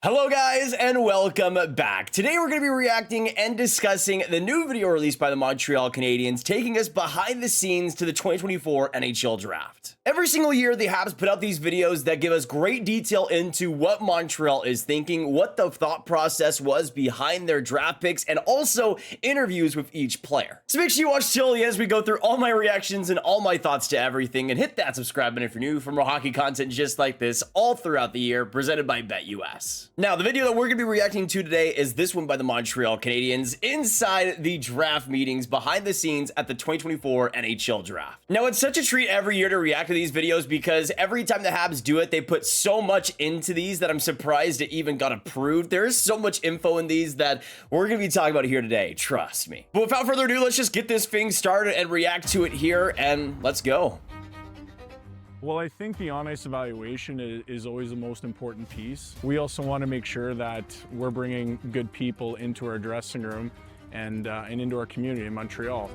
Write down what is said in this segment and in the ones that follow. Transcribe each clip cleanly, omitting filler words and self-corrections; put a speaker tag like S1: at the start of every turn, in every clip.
S1: Hello guys and welcome back. Today we're going to be reacting and discussing the new video released by the Montreal Canadiens, taking us behind the scenes to the 2024 NHL Draft. Every single year the Habs put out these videos that give us great detail into what Montreal is thinking, what the thought process was behind their draft picks, and also interviews with each player. So make sure you watch till the end as we go through all my reactions and all my thoughts to everything, and hit that subscribe button if you're new for more hockey content just like this all throughout the year, presented by BetUS. Now, the video that we're going to be reacting to today is this one by the Montreal Canadiens inside the draft meetings behind the scenes at the 2024 NHL Draft. Now, it's such a treat every year to react to these videos because every time the Habs do it, they put so much into these that I'm surprised it even got approved. There is so much info in these that we're going to be talking about here today, trust me. But without further ado, let's just get this thing started and react to it here, and let's go.
S2: Well, I think the on-ice evaluation is always the most important piece. We also want to make sure that we're bringing good people into our dressing room and into our community in Montreal.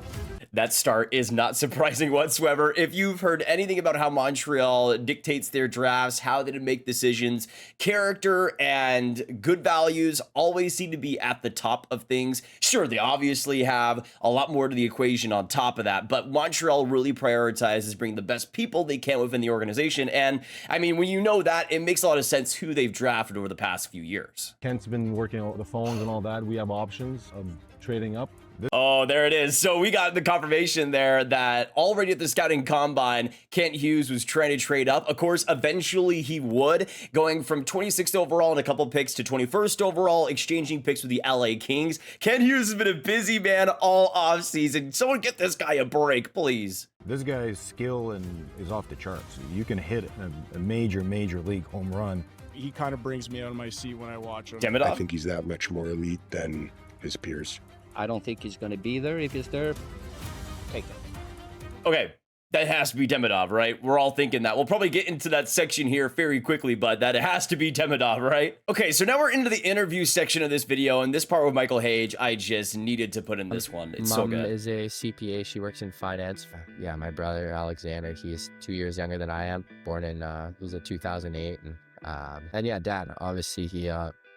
S1: That start is not surprising whatsoever. If you've heard anything about how Montreal dictates their drafts, how they make decisions, character and good values always seem to be at the top of things. Sure, they obviously have a lot more to the equation on top of that, but Montreal really prioritizes bringing the best people they can within the organization. And I mean, when you know that, it makes a lot of sense who they've drafted over the past few years.
S3: Kent's been working on the phones and all that. We have options of trading up.
S1: Oh, there it is. So we got the confirmation there that already at the scouting combine, Kent Hughes was trying to trade up. Of course, eventually he would, going from 26th overall and a couple picks to 21st overall, exchanging picks with the LA Kings. Kent Hughes has been a busy man all offseason. Someone get this guy a break, please.
S3: This guy's skill is off the charts. You can hit a major league home run.
S2: He kind of brings me out of my seat when I watch him.
S1: Demidov?
S4: I think he's that much more elite than his peers.
S5: I don't think he's going to be there. If he's there, take it.
S1: Okay, that has to be Demidov, right? We're all thinking that. We'll probably get into that section here very quickly, but that it has to be Demidov, right? Okay, so now we're into the interview section of this video, and this part with Michael Hage, I just needed to put in this one. It's so good.
S6: Mom is a CPA. She works in finance. Yeah, my brother Alexander, he's 2 years younger than I am. Born in was 2008, and yeah, Dad. Obviously, he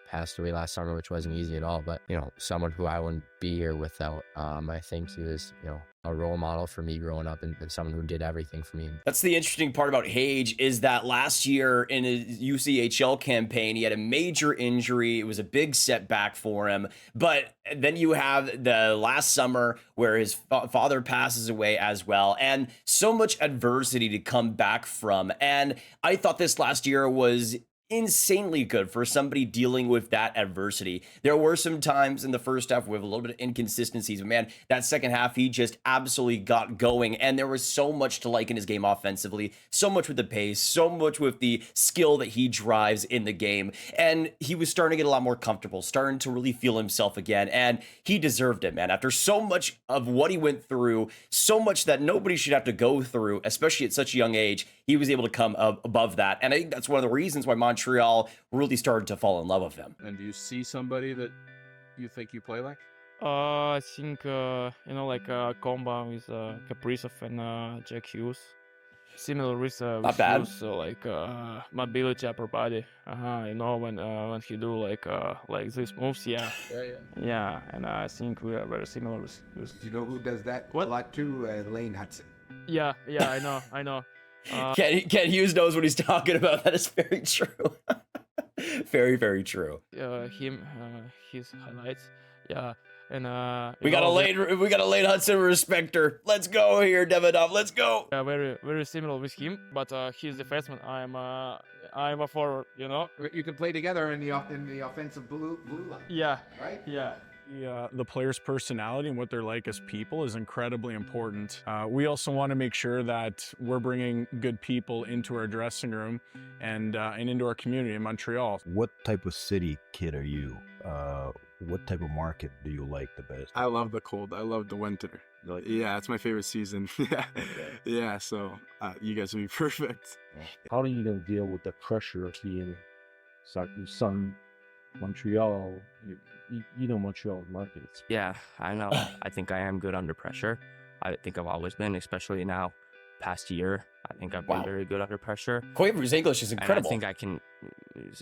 S6: passed away last summer, which wasn't easy at all. But you know, someone who I wouldn't be here without. I think he was, you know, a role model for me growing up and someone who did everything for me.
S1: That's the interesting part about Hage is that last year in his UCHL campaign, he had a major injury. It was a big setback for him. But then you have the last summer where his father passes away as well, and so much adversity to come back from. And I thought this last year was insanely good for somebody dealing with that adversity. There were some times in the first half with a little bit of inconsistencies, but man, that second half, he just absolutely got going. And there was so much to like in his game offensively, so much with the pace, so much with the skill that he drives in the game. And he was starting to get a lot more comfortable, starting to really feel himself again. And he deserved it, man. After so much of what he went through, so much that nobody should have to go through, especially at such a young age, he was able to come above that. And I think that's one of the reasons why Montreal really started to fall in love with him.
S7: And do you see somebody that you think you play like?
S8: I think, you know, like combo with Kaprizov and Jack Hughes. Similar with
S1: Not bad.
S8: Hughes, so like mobility upper body. You know, when he do like these moves, yeah. Yeah, and I think we are very similar with Hughes.
S9: Do you know who does that
S8: What?
S9: a lot too? Lane Hudson.
S8: Yeah, I know.
S1: Ken Hughes knows what he's talking about. That is very true. Very true.
S8: His highlights, yeah, and
S1: We got a late Hudson respecter. Let's go here, Demidov. Let's go.
S8: very similar with him, but he's the defenseman. I'm a forward, you know.
S9: You can play together in the offensive blue line.
S8: Yeah,
S9: Right?
S8: yeah.
S2: The player's personality and what they're like as people is incredibly important. We also want to make sure that we're bringing good people into our dressing room and into our community in Montreal.
S3: What type of city kid are you? What type of market do you like the best?
S7: I love the cold. I love the winter. Yeah, it's my favorite season. Yeah. So you guys will be perfect.
S10: How do you gonna deal with the pressure of being son Montreal? You know Montreal markets.
S6: Yeah, I know. I think I am good under pressure. I think I've always been, especially now
S8: past year. I think I've been very good under pressure.
S1: Koivu's English is incredible.
S8: And I think I can,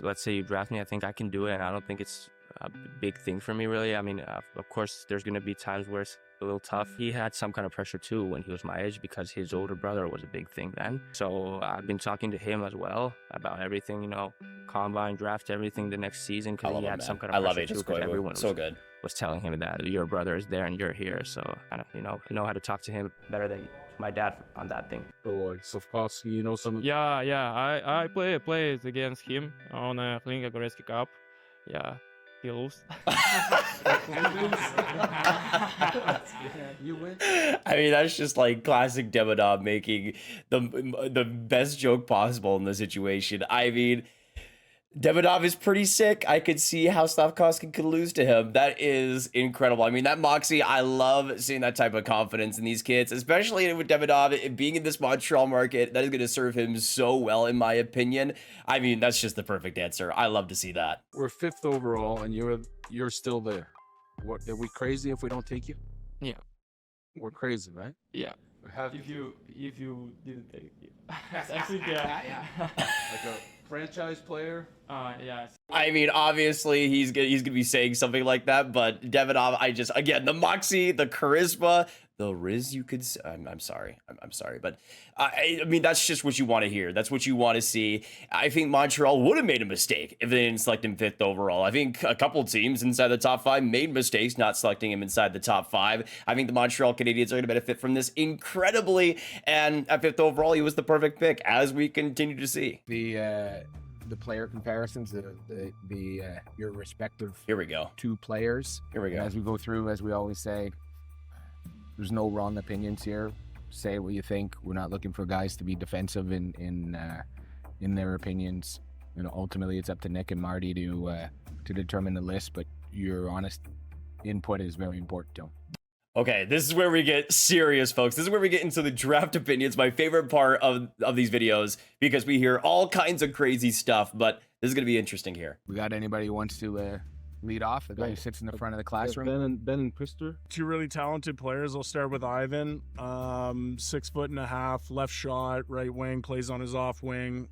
S8: let's say you draft me, I think I can do it. And I don't think it's a big thing for me, really. I mean, of course, there's going to be times where it's a little tough. He had some kind of pressure, too, when he was my age because his older brother was a big thing then. So I've been talking to him as well about everything, you know, combine, draft, everything the next season because he had some kind of pressure,
S1: Aatos
S8: too, because
S1: Koivu.
S8: everyone
S1: So good.
S8: was telling him that your brother is there and you're here. So, kind of, you know how to talk to him better than my dad on that thing.
S10: So like Slavkovsky, you know some.
S8: Yeah. I played against him on a Linga Goretzky Cup. Yeah, he lost.
S9: You win.
S1: I mean, that's just like classic Demidov making the best joke possible in the situation. I mean, Demidov is pretty sick. I could see how Slavkovsky could lose to him. That is incredible. I mean, that moxie, I love seeing that type of confidence in these kids, especially with Demidov being in this Montreal market. That is going to serve him so well, in my opinion. I mean, that's just the perfect answer. I love to see that.
S10: We're 5th overall, and you're still there. What, are we crazy if we don't take you?
S8: Yeah.
S10: We're crazy, right?
S8: Yeah. If you didn't take it. Actually, yeah.
S10: Like a franchise player.
S8: Yeah.
S1: I mean, obviously he's gonna be saying something like that, but Demidov, again, the moxie, the charisma, the riz, you could say. I'm sorry, but I mean, that's just what you want to hear. That's what you want to see. I think Montreal would have made a mistake if they didn't select him 5th overall. I think a couple teams inside the top 5 made mistakes not selecting him inside the top 5. I think the Montreal Canadiens are going to benefit from this incredibly, and at 5th overall, he was the perfect pick, as we continue to see.
S11: The player comparisons, your respective
S1: Here we go.
S11: 2 players.
S1: Here we go.
S11: As we go through, as we always say, there's no wrong opinions here. Say what you think. We're not looking for guys to be defensive in their opinions. You know, ultimately it's up to Nick and Marty to determine the list, but your honest input is very important to them.
S1: Okay, this is where we get serious, folks. This is where we get into the draft opinions, my favorite part of these videos, because we hear all kinds of crazy stuff, but this is going to be interesting here.
S11: We got anybody who wants to lead off? The guy who sits in the front of the classroom?
S10: Ben and Krister.
S2: 2 really talented players. I'll start with Ivan. 6'1.5", left shot, right wing, plays on his off wing.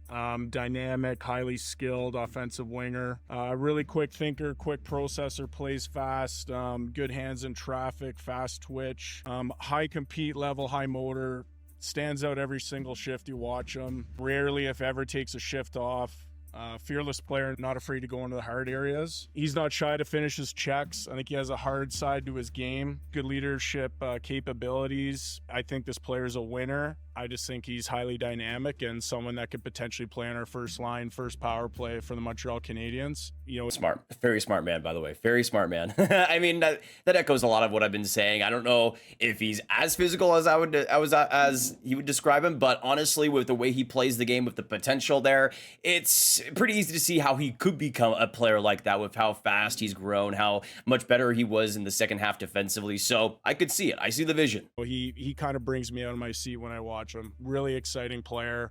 S2: Dynamic, highly skilled offensive winger. Really quick thinker, quick processor, plays fast, good hands in traffic, fast twitch, high compete level, high motor. Stands out every single shift you watch him. Rarely, if ever, takes a shift off. Fearless player, not afraid to go into the hard areas. He's not shy to finish his checks. I think he has a hard side to his game. Good leadership capabilities. I think this player is a winner. I just think he's highly dynamic and someone that could potentially play on our first line, first power play for the Montreal Canadiens. You know,
S1: smart, very smart man, by the way, very smart man. I mean, that echoes a lot of what I've been saying. I don't know if he's as physical as as he would describe him, but honestly, with the way he plays the game, with the potential there, it's pretty easy to see how he could become a player like that with how fast he's grown, how much better he was in the second half defensively. So I could see it. I see the vision.
S2: He kind of brings me out of my seat when I watch him. Really exciting player,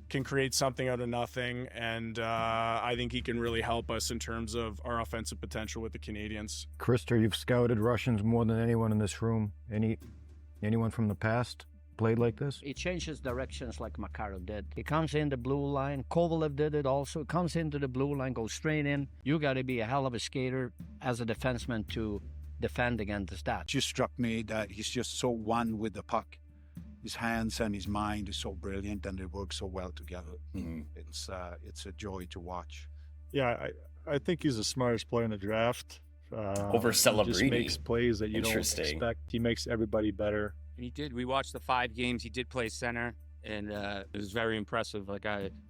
S2: can create something out of nothing, and I think he can really help us in terms of our offensive potential with the Canadiens.
S3: Krister, you've scouted Russians more than anyone in this room. Anyone from the past played like this?
S5: He changes directions like Makarov did. He comes in the blue line. Kovalev did it also. Comes into the blue line, goes straight in. You got to be a hell of a skater as a defenseman to defend against that.
S12: It just struck me that he's just so one with the puck. His hands and his mind is so brilliant, and they work so well together. Mm-hmm. It's a joy to watch.
S13: Yeah, I think he's the smartest player in the draft.
S1: Over Celebrini.
S13: He just makes plays that you don't expect. He makes everybody better.
S14: He did. We watched the 5 games. He did play center, and it was very impressive. Like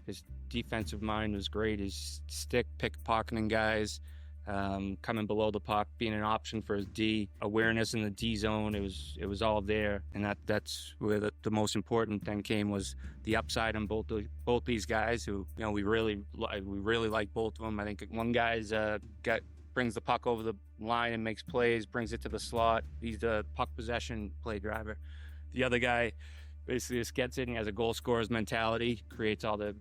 S14: his defensive mind was great. His stick pickpocketing guys, coming below the puck, being an option for his D, awareness in the D zone. It was all there, and that's where the most important thing came, was the upside on both these guys. Who, you know, we really like both of them. I think one guy's brings the puck over the line and makes plays, brings it to the slot. He's the puck possession play driver. The other guy basically just gets it and has a goal scorer's mentality, creates all the,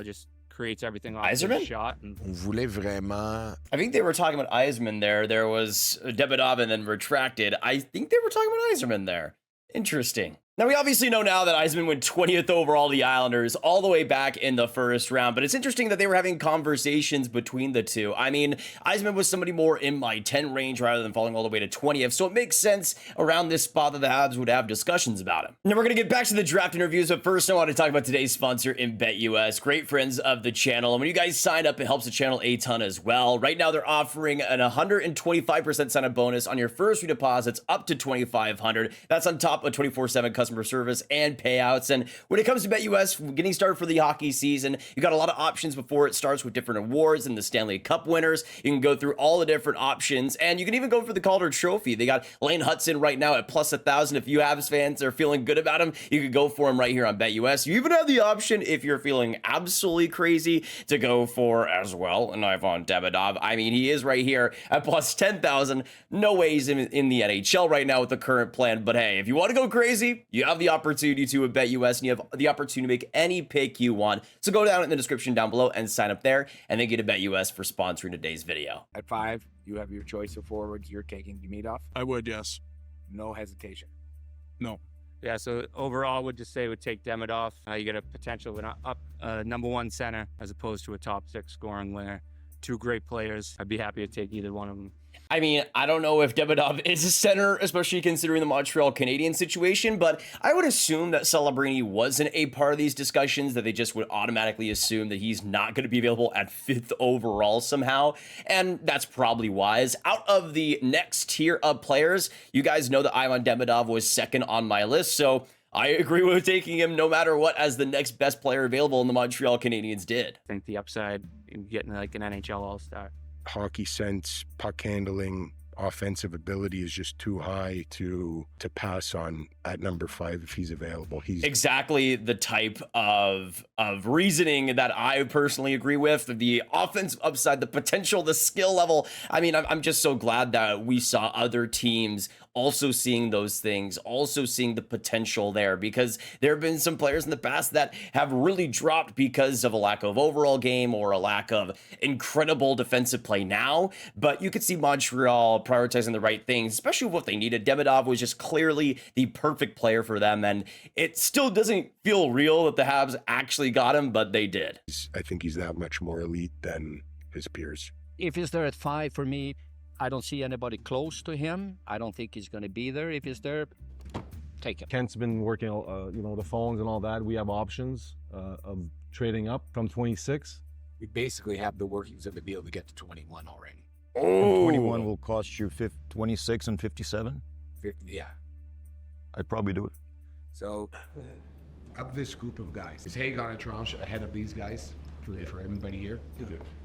S14: just creates everything off the shot.
S1: I think they were talking about Eiserman there. There was Demidov and then retracted. I think they were talking about Eiserman there. Interesting. Now, we obviously know now that Eiserman went 20th overall to the Islanders all the way back in the first round, but it's interesting that they were having conversations between the two. I mean, Eiserman was somebody more in my 10 range rather than falling all the way to 20th, so it makes sense around this spot that the Habs would have discussions about him. Now, we're going to get back to the draft interviews, but first I want to talk about today's sponsor, BetUS. Great friends of the channel, and when you guys sign up, it helps the channel a ton as well. Right now, they're offering an 125% sign-up bonus on your first three deposits up to $2,500. That's on top of 24/7 customer service and payouts. And when it comes to BetUS, getting started for the hockey season, you got a lot of options before it starts with different awards and the Stanley Cup winners. You can go through all the different options, and you can even go for the Calder Trophy. They got Lane Hudson right now at plus 1,000. If you Habs fans are feeling good about him, you could go for him right here on BetUS. You even have the option, if you're feeling absolutely crazy, to go for as well an Ivan Demidov. I mean, he is right here at plus 10,000. No ways in the NHL right now with the current plan, but hey, if you want to go crazy, you have the opportunity to at BetUS, and you have the opportunity to make any pick you want. So go down in the description down below and sign up there, and then get a BetUS for sponsoring today's video.
S11: At 5, you have your choice of forwards. You're taking Demidov.
S7: I would, yes.
S11: No hesitation.
S7: No.
S14: Yeah, so overall, I would just say would take Demidov. You get a potential of an up number one center as opposed to a top 6 scoring winner. Two great players. I'd be happy to take either one of them.
S1: I mean, I don't know if Demidov is a center, especially considering the Montreal Canadiens situation, but I would assume that Celebrini wasn't a part of these discussions, that they just would automatically assume that he's not going to be available at 5th overall somehow, and that's probably wise. Out of the next tier of players, you guys know that Ivan Demidov was second on my list, so I agree with taking him no matter what as the next best player available, and the Montreal Canadiens did.
S8: I think the upside in getting like an NHL All-Star.
S4: Hockey sense, puck handling, offensive ability is just too high to pass on at number 5 if he's available. He's
S1: exactly the type of reasoning that I personally agree with. The offensive upside, the potential, the skill level. I mean, I'm just so glad that we saw other teams also seeing those things, also seeing the potential there, because there have been some players in the past that have really dropped because of a lack of overall game or a lack of incredible defensive play now. But you could see Montreal prioritizing the right things, especially what they needed. Demidov was just clearly the perfect player for them, and it still doesn't feel real that the Habs actually got him, but they did.
S4: I think he's that much more elite than his peers.
S5: If he's there at 5, for me, I don't see anybody close to him. I don't think he's going to be there. If he's there, take him.
S10: Kent's been working, the phones and all that. We have options of trading up from 26.
S11: We basically have the workings of the deal to get to 21 already.
S3: Oh. 21 will cost you 26 and 57?
S11: 50, yeah.
S3: I'd probably do it.
S9: So, of this group of guys, is Hage on a tranche ahead of these guys for everybody here?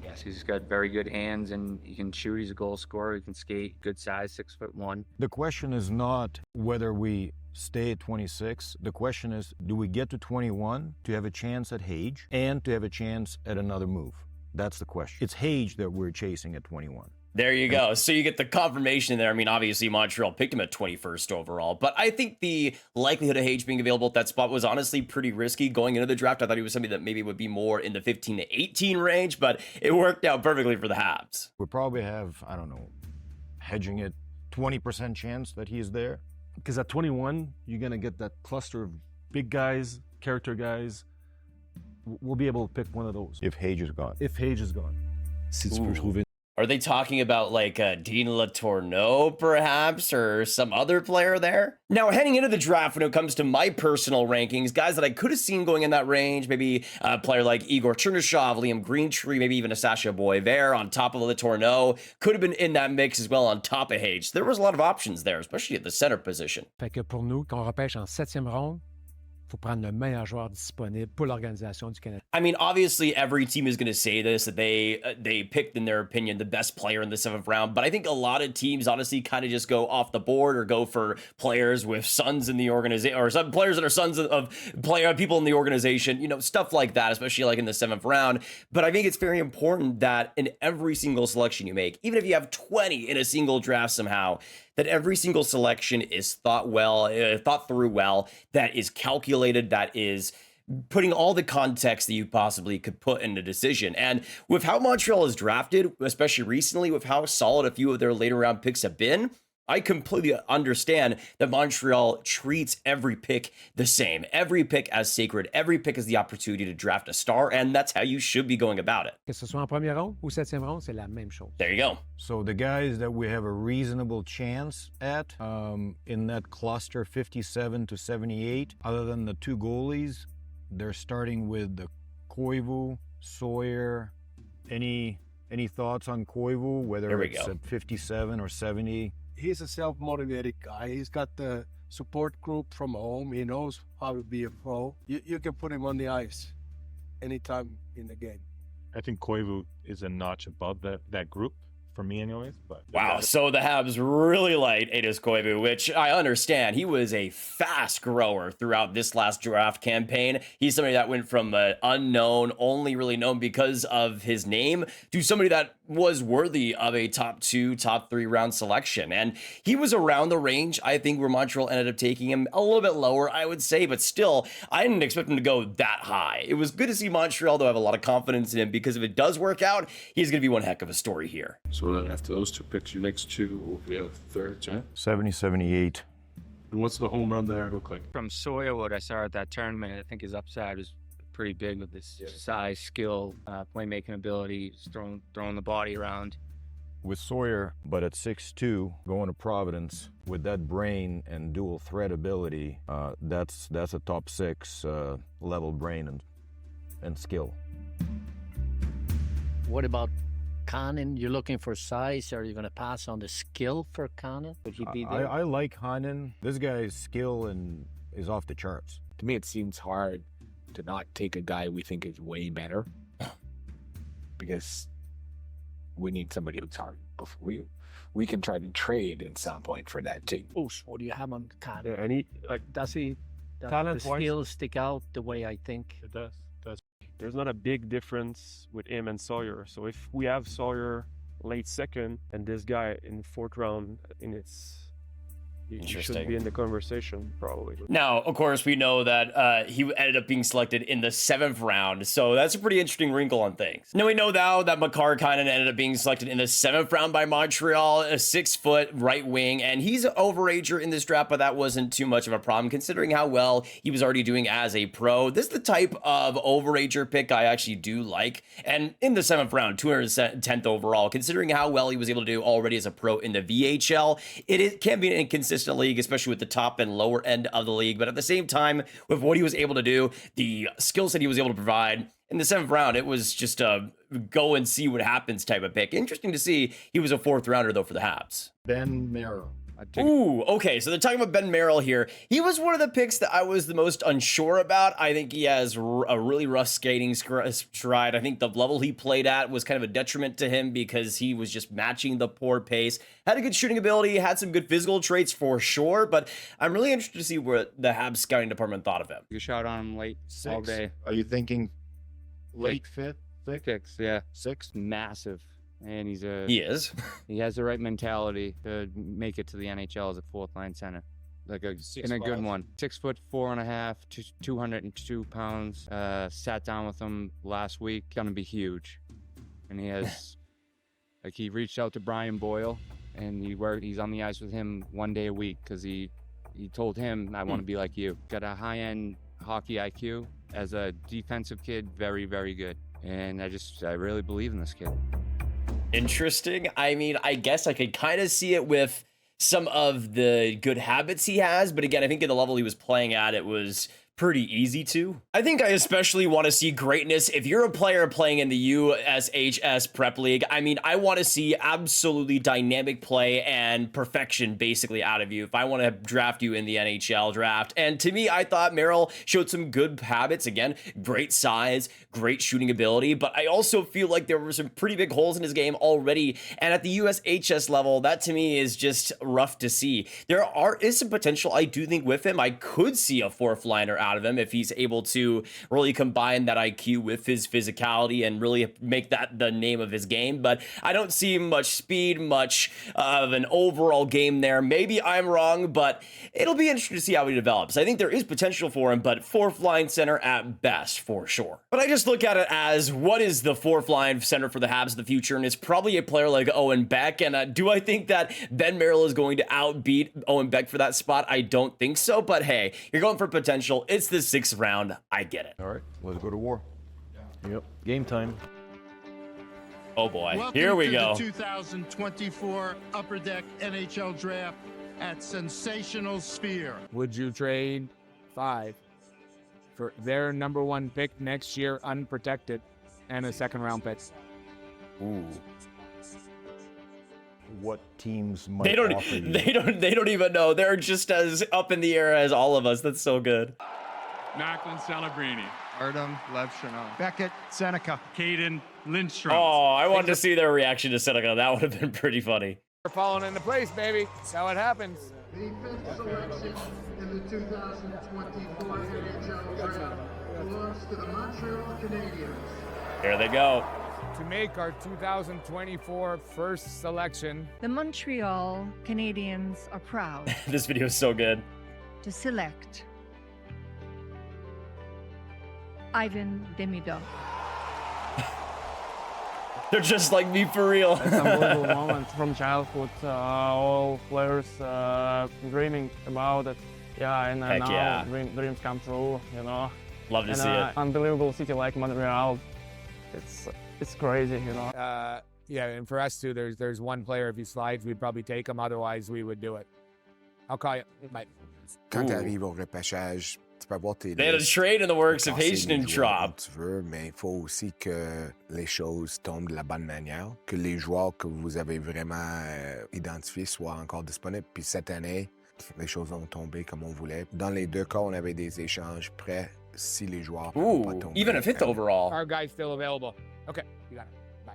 S8: Yes, he's got very good hands and he can shoot. He's a goal scorer. He can skate. Good size, 6'1".
S3: The question is not whether we stay at 26. The question is, do we get to 21 to have a chance at Hage and to have a chance at another move? That's the question. It's Hage that we're chasing at 21.
S1: There you go. So you get the confirmation there. I mean, obviously Montreal picked him at 21st overall, but I think the likelihood of Hage being available at that spot was honestly pretty risky going into the draft. I thought he was somebody that maybe would be more in the 15 to 18 range, but it worked out perfectly for the Habs.
S3: We probably have, I don't know, hedging it 20% chance that he's there.
S2: Because at 21, you're going to get that cluster of big guys, character guys. We'll be able to pick one of those.
S3: If Hage is gone.
S2: If Hage is gone.
S1: Are they talking about like Dean Letourneau perhaps, or some other player there? Now, heading into the draft, when it comes to my personal rankings, guys that I could have seen going in that range, maybe a player like Igor Chernyshov, Liam Greentree, maybe even a Sasha Boisvert on top of Letourneau, could have been in that mix as well on top of Hage. There was a lot of options there, especially at the center position.
S15: Fait que pour nous, qu'on repêche en 7e ronde, faut prendre le meilleur joueur disponible pour l'organisation du Canada.
S1: I mean, obviously every team is going to say this, that they picked, in their opinion, the best player in the 7th round, but I think a lot of teams honestly kind of just go off the board or go for players with sons in the organization, or some players that are sons of people in the organization, you know, stuff like that, especially like in the 7th round. But I think it's very important that in every single selection you make, even if you have 20 in a single draft somehow, that every single selection is thought through well, that is calculated, that is putting all the context that you possibly could put in a decision. And with how Montreal is drafted, especially recently, with how solid a few of their later round picks have been, I completely understand that Montreal treats every pick the same, every pick as sacred, every pick is the opportunity to draft a star, and that's how you should be going about it.
S15: Que ce soit en première ronde ou septième ronde, c'est la même chose.
S1: There you go.
S3: So the guys that we have a reasonable chance at in that cluster 57 to 78, other than the two goalies, they're starting with the Koivu, Sawyer. Any thoughts on Koivu, whether it's at 57 or 70?
S16: He's a self-motivated guy. He's got the support group from home. He knows how to be a pro. You can put him on the ice anytime in the game.
S10: I think Koivu is a notch above that group, for me anyways. But
S1: wow, so the Habs really like Aatos Koivu, which I understand. He was a fast grower throughout this last draft campaign. He's somebody that went from an unknown, only really known because of his name, to somebody that was worthy of a top 2, top 3 round selection. And he was around the range, I think, where Montreal ended up taking him a little bit lower, I would say, but still, I didn't expect him to go that high. It was good to see Montreal, though, have a lot of confidence in him, because if it does work out, he's going to be one heck of a story here.
S17: So then after those two picks, your next two, we have thirds, right?
S3: 70, 78.
S17: And what's the home run there look like?
S14: From Sawyer, what I saw at that tournament, I think his upside was pretty big with his size, skill, playmaking ability, throwing the body around.
S3: With Sawyer, but at 6'2", going to Providence, with that brain and dual threat ability, that's a top 6 level brain and skill.
S5: What about Cannon? You're looking for size. Are you going to pass on the skill for Cannon? Would he be there?
S3: I like Cannon. This guy's skill is off the charts.
S11: To me, it seems hard to not take a guy we think is way better, because we need somebody who's hard. Before we can try to trade at some point for that too.
S5: Oh, so what do you have on Cannon?
S13: Yeah, and he, like,
S5: Does the
S13: talent-wise,
S5: skills stick out the way I think?
S13: it does. There's not a big difference with him and Sawyer. So if we have Sawyer late second and this guy in 4th round, and you should be in the conversation probably.
S1: Now, of course, we know that he ended up being selected in the 7th round, so that's a pretty interesting wrinkle on things. Now, we know now that Makar Cannon ended up being selected in the 7th round by Montreal, a 6-foot right wing, and he's an overager in this draft, but that wasn't too much of a problem considering how well he was already doing as a pro. This is the type of overager pick I actually do like, and in the 7th round, 210th overall, considering how well he was able to do already as a pro in the VHL, it can be an inconsistent league, especially with the top and lower end of the league. But at the same time, with what he was able to do, the skills that he was able to provide in the 7th round, it was just a go and see what happens type of pick. Interesting to see he was a 4th rounder, though, for the Habs.
S3: Ben Merrill.
S1: Ooh, okay, so they're talking about Ben Merrill here. He was one of the picks that I was the most unsure about. I think he has a really rough skating stride. I think the level he played at was kind of a detriment to him because he was just matching the poor pace. Had a good shooting ability, had some good physical traits for sure, but I'm really interested to see what the Habs scouting department thought of him.
S14: You shot on him late all day.
S3: Are you thinking late 5th?
S14: 6, yeah.
S3: 6?
S14: Massive. And he has the right mentality to make it to the NHL as a 4th line center. Like in a good one. 6'4.5", 202 pounds. Sat down with him last week. Gonna be huge. And he has, like, he reached out to Brian Boyle, and he's on the ice with him one day a week because he told him, I want to be like you. Got a high-end hockey IQ. As a defensive kid, very, very good. And I really believe in this kid.
S1: Interesting. I mean, I guess I could kind of see it with some of the good habits he has, but again, I think at the level he was playing at, it was pretty easy to. I think I especially want to see greatness. If you're a player playing in the USHS Prep League, I mean, I want to see absolutely dynamic play and perfection basically out of you if I want to draft you in the NHL draft. And to me, I thought Merrill showed some good habits. Again, great size, great shooting ability, but I also feel like there were some pretty big holes in his game already. And at the USHS level, that to me is just rough to see. There is some potential, I do think, with him. I could see a 4th liner out out of him if he's able to really combine that IQ with his physicality and really make that the name of his game. But I don't see much speed, much of an overall game there. Maybe I'm wrong, but it'll be interesting to see how he develops. I think there is potential for him, but fourth line center at best for sure. But I just look at it as what is the fourth line center for the Habs of the future, and it's probably a player like Owen Beck. And do I think that Ben Merrill is going to outbeat Owen Beck for that spot? I don't think so, but hey, you're going for potential. It's the 6th round. I get it.
S3: All right, let's go to war. Yep, game time.
S1: Oh boy,
S18: Welcome
S1: here we
S18: to
S1: go.
S18: The 2024 Upper Deck NHL Draft at Sensational Sphere.
S11: Would you trade 5 for their number 1 pick next year, unprotected, and a 2nd round pick?
S1: Ooh.
S3: What teams might
S1: They don't.
S3: offer you?
S1: They don't even know. They're just as up in the air as all of us. That's so good.
S19: Macklin, Celebrini.
S16: Artyom, Levshunov. Beckett, Seneca.
S19: Cayden, Lindstrom.
S1: Oh, I wanted to see their reaction to Seneca. That would have been pretty funny.
S11: We're falling into place, baby. That's how it happens.
S18: The 5th selection in the 2024 NHL Draft belongs to the Montreal Canadiens.
S1: Here they go.
S11: To make our 2024 first selection,
S20: The Montreal Canadiens are proud
S1: This video is so good.
S20: to select Ivan Demidov.
S1: They're just like me for real.
S13: It's an unbelievable moment from childhood. All players dreaming about it. Yeah, and
S1: Heck
S13: now
S1: yeah.
S13: dreams come true, you know.
S1: Love to
S13: and,
S1: see it.
S13: Unbelievable city like Montreal. It's crazy, you know.
S11: yeah, and for us too, there's one player, if he slides, we'd probably take him. Otherwise, we would do it. I'll call you. Bye.
S21: Quand tu arrives au repêchage, tu peux avoir tes
S1: They had a
S21: listes,
S1: trade in the works
S21: tu
S1: of
S21: peux
S1: Hage
S21: casser les
S1: and
S21: joueurs
S1: Trop.
S21: comme tu veux, mais il faut aussi que les choses tombent de la bonne manière, que les joueurs que vous avez vraiment identifiés soient encore disponibles. Puis cette année, les choses vont tomber comme on voulait. Dans les deux cas, on avait des échanges prêts si les joueurs vont pas
S1: Ooh,
S21: tomber.
S1: even a 5th overall.
S11: Our guy's still available. Okay, you got it. Bye.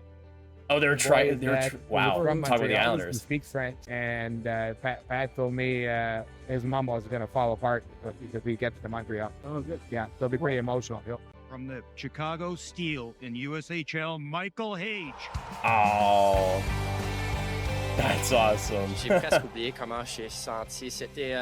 S1: Oh, they're trying. Wow.
S11: From
S1: Talk about the
S11: Montreal,
S1: Islanders.
S11: He speaks French, and Pat told me his mom was going to fall apart if he gets to Montreal. Oh, good. Yeah, they'll be pretty emotional. Yep.
S22: From the Chicago Steel in USHL, Michael Hage.
S1: Oh, that's awesome.
S6: J'ai presque oublié comment j'ai senti. C'était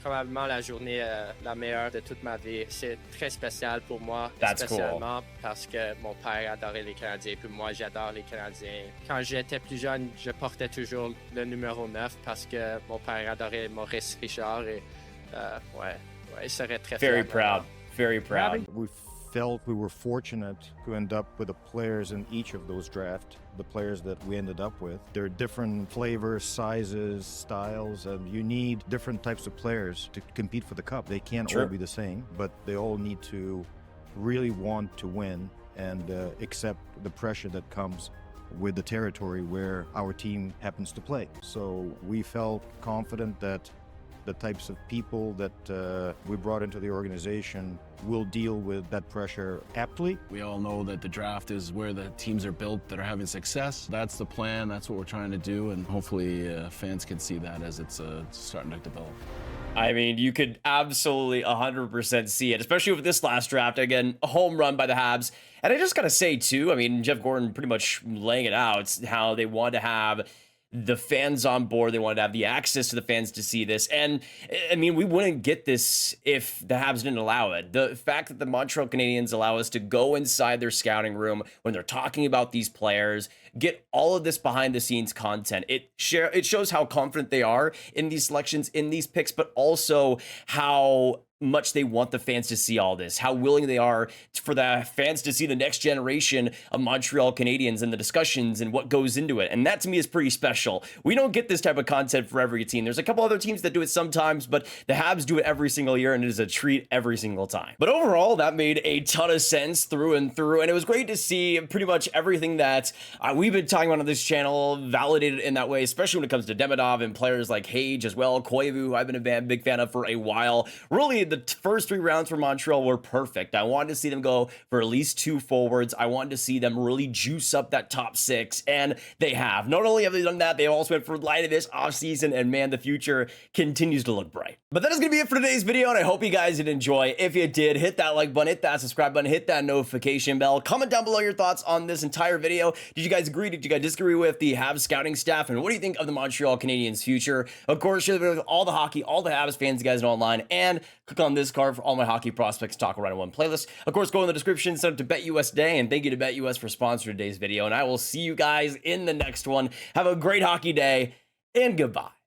S6: probablement la journée la meilleure de toute ma vie. C'est très spécial pour moi,
S1: That's
S6: spécialement parce que mon père adorait les Canadiens, puis moi j'adore les Canadiens. Quand j'étais plus jeune, je portais toujours le numéro 9 parce que mon père adorait Maurice Richard et ouais, il serait très
S1: Very
S6: fier.
S1: proud. Very proud.
S3: We felt we were fortunate to end up with the players in each of those drafts, the players that we ended up with. They're different flavors, sizes, styles, and you need different types of players to compete for the cup. They can't
S1: Sure.
S3: all be the same, but they all need to really want to win and accept the pressure that comes with the territory where our team happens to play. So we felt confident that the types of people that we brought into the organization will deal with that pressure aptly.
S23: We all know that the draft is where the teams are built that are having success. That's the plan, that's what we're trying to do, and hopefully fans can see that as it's starting to develop.
S1: I mean, you could absolutely 100% see it, especially with this last draft. Again, a home run by the Habs. And I just got to say, too, I mean, Jeff Gordon pretty much laying it out, how they want to have the fans on board. They wanted to have the access to the fans to see this. And I mean, we wouldn't get this if the Habs didn't allow it. The fact that the Montreal Canadiens allow us to go inside their scouting room when they're talking about these players, get all of this behind the scenes content. It shows how confident they are in these selections, in these picks, but also how much they want the fans to see all this, how willing they are for the fans to see the next generation of Montreal Canadiens and the discussions and what goes into it. And that to me is pretty special. We don't get this type of content for every team. There's a couple other teams that do it sometimes, but the Habs do it every single year, and it is a treat every single time. But overall, that made a ton of sense through and through, and it was great to see pretty much everything that we've been talking about on this channel validated in that way, especially when it comes to Demidov and players like Hage as well, Koivu, who I've been a big fan of for a while. Really, the first 3 rounds for Montreal were perfect. I wanted to see them go for at least 2 forwards. I wanted to see them really juice up that top 6, and they have. Not only have they done that, they also went for light of this offseason, and man, the future continues to look bright. But that is going to be it for today's video, and I hope you guys did enjoy. If you did, hit that like button, hit that subscribe button, hit that notification bell. Comment down below your thoughts on this entire video. Did you guys agree? Did you guys disagree with the Habs scouting staff? And what do you think of the Montreal Canadiens' future? Of course, share the video with all the hockey, all the Habs fans you guys know online, and click on this card for all my hockey prospects talk around in one playlist. Of course, go in the description, sign up to BetUS today, and thank you to BetUS for sponsoring today's video. And I will see you guys in the next one. Have a great hockey day, and goodbye.